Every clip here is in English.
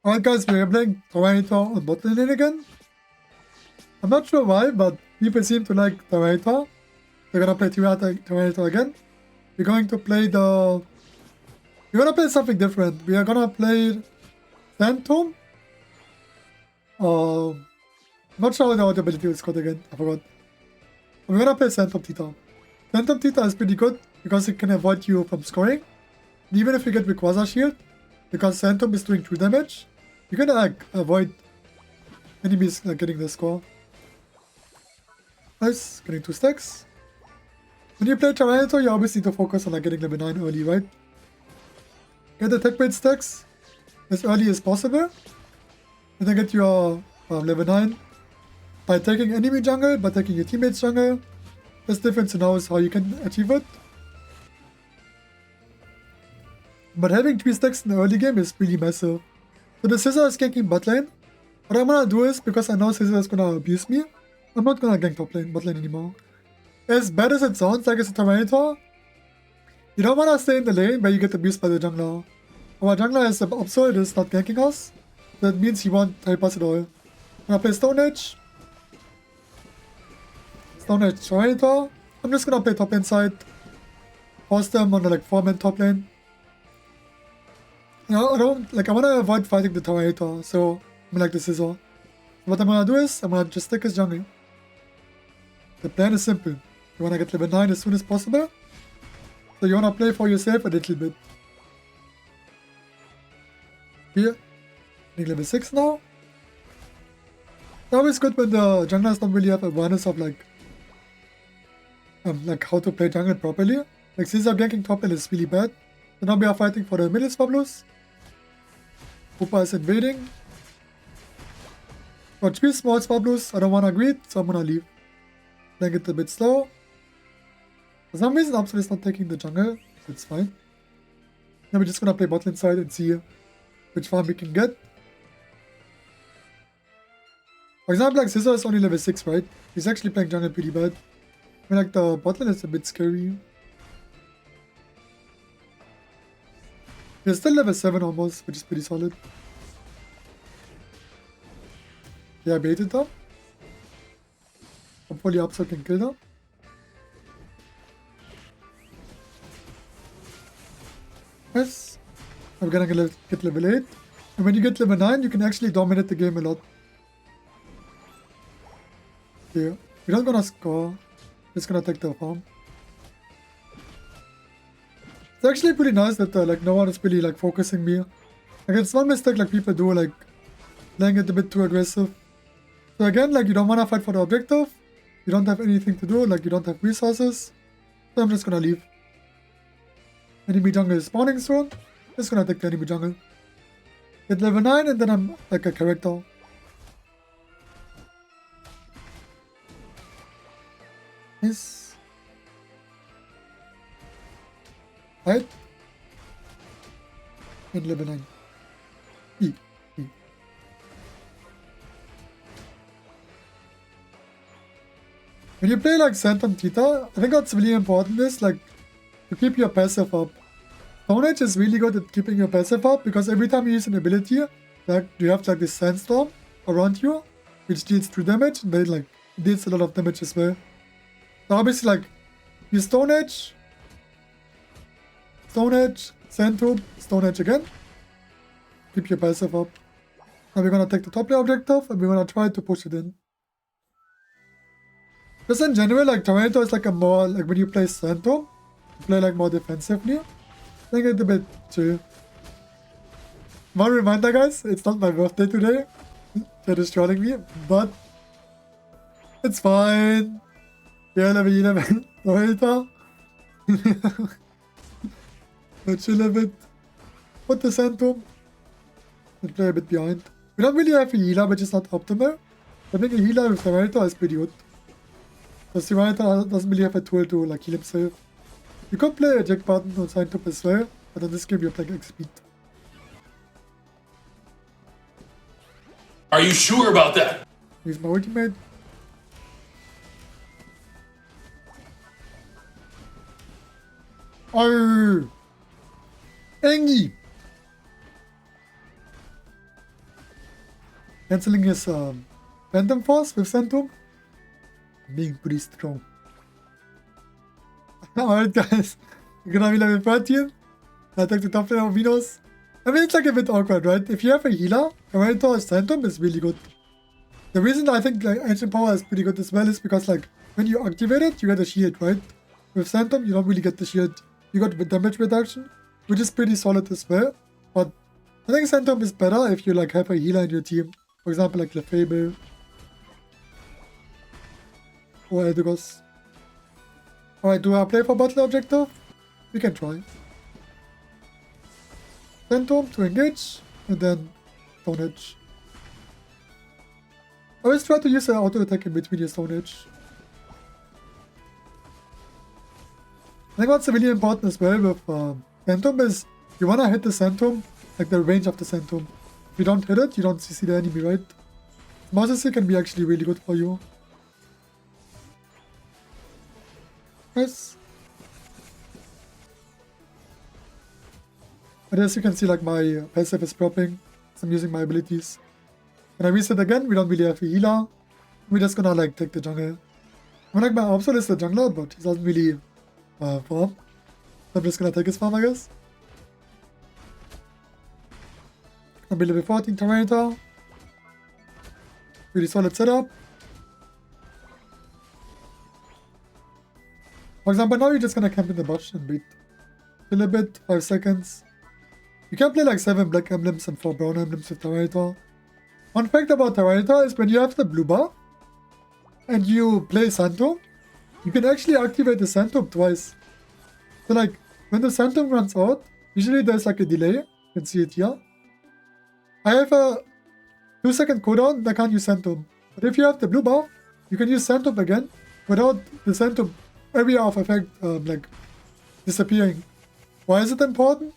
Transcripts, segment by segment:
Alright guys, we're playing Tyranitar on bot lane again. I'm not sure why, but people seem to like Tyranitar. We're gonna play Tyranitar again. We're going to play We're gonna play something different. We are gonna play Sand Tomb. I'm not sure how the ability is called again. I forgot. We're gonna play Sand Tomb Tyranitar. Sand Tomb Tyranitar is pretty good because it can avoid you from scoring. And even if you get Rayquaza shield, because Sand Tomb is doing 2 damage, you can avoid enemies getting the score. Nice, getting 2 stacks. When you play Tyranitar, you always need to focus on getting level 9 early, right? Get the tech bait stacks as early as possible. And then get your level 9 by taking enemy jungle, by taking your teammate's jungle. There's difference now is how you can achieve it. But having 3 stacks in the early game is really massive. So the Scissor is ganking bot lane. What I'm gonna do is, because I know Scissor is gonna abuse me, I'm not gonna gank bot lane anymore. As bad as it sounds like it's a Tyranitar, you don't wanna stay in the lane where you get abused by the jungler. Our jungler is absurd, is not ganking us. That means he won't help us at all. I'm gonna play Stone Edge. Stone Edge Tyranitar. I'm just gonna play top lane side. Force them on the 4-man top lane. I want to avoid fighting the Torterra, so I'm like the Scissor. What I'm gonna do is, I'm gonna just stick his jungle. The plan is simple. You wanna get level 9 as soon as possible. So you wanna play for yourself a little bit. Here, getting level 6 now. It's always good when the junglers don't really have awareness of how to play jungle properly. Like Scissor ganking top lane is really bad. So now we are fighting for the middle Swablues. Hoopa is invading. Got 3 small Swablues. I don't want to greet, so I'm gonna leave. Playing it a bit slow. For some reason, Absol is not taking the jungle. So it's fine. Now we're just gonna play bot lane side and see which farm we can get. For example, Scissor is only level 6, right? He's actually playing jungle pretty bad. I mean, the bot lane is a bit scary. We're still level 7 almost, which is pretty solid. Yeah, I baited them. Hopefully Upside can kill them. Yes. I'm gonna get level 8. And when you get level 9, you can actually dominate the game a lot. Yeah. We're not gonna score. Just gonna take the farm. It's actually pretty nice that no one is really focusing me. It's one mistake people do, playing it a bit too aggressive. So again, you don't wanna fight for the objective. You don't have anything to do, you don't have resources. So I'm just gonna leave. Enemy jungle is spawning soon. Just gonna take the enemy jungle. Get level 9 and then I'm a character. Nice. Right? And level 9. E. When you play Sand Tomb Tyranitar, I think what's really important is to keep your passive up. Stone Edge is really good at keeping your passive up because every time you use an ability, you have this sandstorm around you, which deals 2 damage, and then it deals a lot of damage as well. So obviously you Stone Edge, Sand Tomb, Stone Edge again. Keep your passive up. Now we're gonna take the top layer objective and we're gonna try to push it in. Just in general, Tyranitar is a more, when you play Sand Tomb, you play more defensively. I think it's a bit chill. One reminder guys, it's not my birthday today. They're just trolling me, but it's fine. Yeah, level 11, Tyranitar. Let's chill a bit. Put the Sand Tomb. And play a bit behind. We don't really have a healer, which is not optimal. I think a healer with Tyranitar is pretty good. Because Tyranitar doesn't really have a tool to heal himself. You could play a Jack button on Sand Tomb as well, but in this game you're playing X-Speed. Are you sure about that? Use my ultimate. Oh! Engie! cancelling his Phantom Force with Sand Tomb. Being pretty strong. Alright guys, we're gonna be level 13. I take the top lane of Venus. I mean, it's like a bit awkward, right? If you have a healer, Tyranitar Sand Tomb is really good. The reason I think like Ancient Power is pretty good as well is because like when you activate it, you get a shield, right? With Sand Tomb, you don't really get the shield. You got the damage reduction, which is pretty solid as well. But I think Sand Tomb is better if you like have a healer in your team. For example, like Lefable or Eldegoss. Alright, do I play for battle objective? We can try. Sand Tomb to engage, and then Stone Edge. Always try to use an auto attack in between your Stone Edge. I think what's really important as well with Sand Tomb is you wanna hit the Sand Tomb, like the range of the Sand Tomb. If you don't hit it, you don't see the enemy, right? Mouse can be actually really good for you. Nice. But as you can see, like my passive is dropping, so I'm using my abilities. When I reset again, we don't really have a healer. We're just gonna like take the jungle. I mean, like my Absol is the jungler, but he doesn't really farm. So I'm just gonna take his farm, I guess. I'll be level 14 Tyranitar. Really solid setup. For example, now you're just gonna camp in the bush and wait. Chill a bit, 5 seconds. You can play like 7 black emblems and 4 brown emblems with Tyranitar. One fact about Tyranitar is when you have the blue buff and you play Sand Tomb, you can actually activate the Sand Tomb twice. So like, when the Sand Tomb runs out, usually there's like a delay. You can see it here. I have a 2-second cooldown, I can't use Sand Tomb. But if you have the blue buff, you can use Sand Tomb again without the Sand Tomb area of effect like disappearing. Why is it important?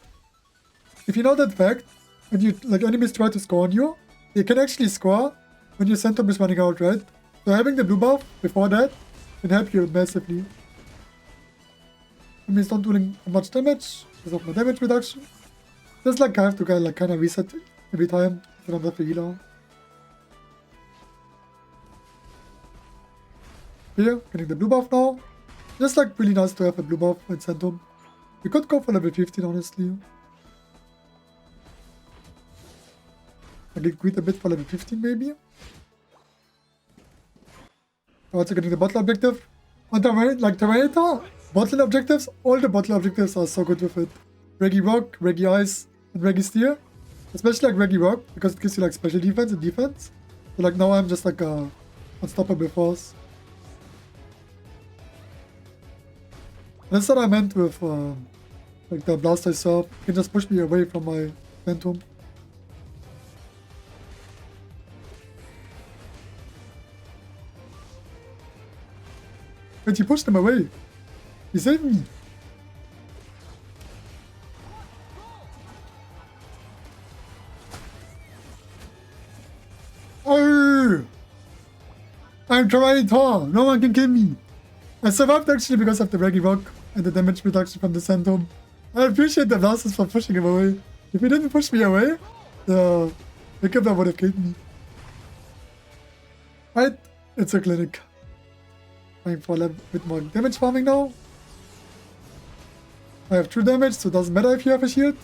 If you know that fact, and you like enemies try to score on you, they can actually score when your Sand Tomb is running out, right? So having the blue buff before that can help you massively. Enemies not doing much damage because of my damage reduction. Just like I have to kind of reset every time if I don't have the healer. Here, getting the blue buff now. Just like really nice to have a blue buff and Sand Tomb. We could go for level 15 honestly. I get greed a bit for level 15 maybe. Also getting the bottle objective. On like Tyranitar, bottle objectives, all the bottle objectives are so good with it. Reggie Rock, Reggie Ice, and Reggie Steel. Especially like Reggie Rock, because it gives you like special defense and defense. So like now I'm just like a unstoppable force. That's what I meant with like the blast I saw. You can just push me away from my Sand Tomb. Wait, he pushed him away. He saved me. Oh! I'm Tyranitar. No one can kill me. I survived actually because of the Reggie Rock and the damage reduction from the Sand Tomb. I appreciate the blasters for pushing him away. If he didn't push me away, the Kibler would have killed me. Right, it's a clinic. Time for a bit more damage farming now. I have true damage, so it doesn't matter if you have a shield.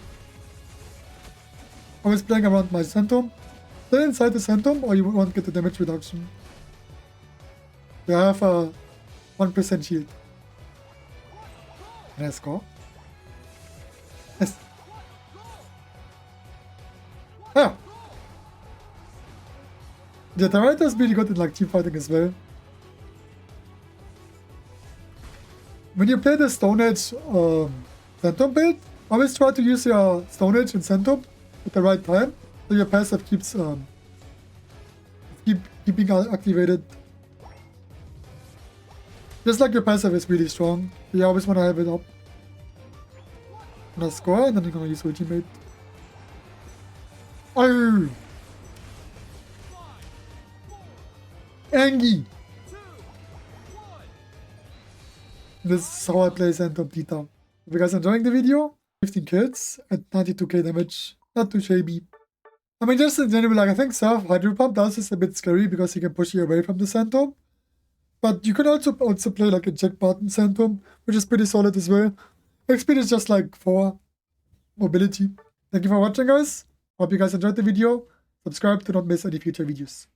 Always playing around my Sand Tomb. Stay inside the Sand Tomb or you won't get the damage reduction. I have a 1% shield. Can I score? Yes. Ah! The Tyranitar is really good in like team fighting as well. When you play the Stone Edge Sand Tomb build, always try to use your Stone Edge and Sand Tomb at the right time, so your passive keeps keeping activated. Just like your passive is really strong, you always want to have it up. I'm gonna score and then you're gonna use ultimate. Oh! Angie! This is how I play Sand Tomb Tyranitar. If you guys are enjoying the video, 15 kills at 92k damage, not too shabby. I mean, just in general, like, I think Surf Hydro Pump does is a bit scary because he can push you away from the Sand Tomb. But you can also play like a Jack Barton Sand Tomb, which is pretty solid as well. XP is just like 4 mobility. Thank you for watching, guys. Hope you guys enjoyed the video. Subscribe to not miss any future videos.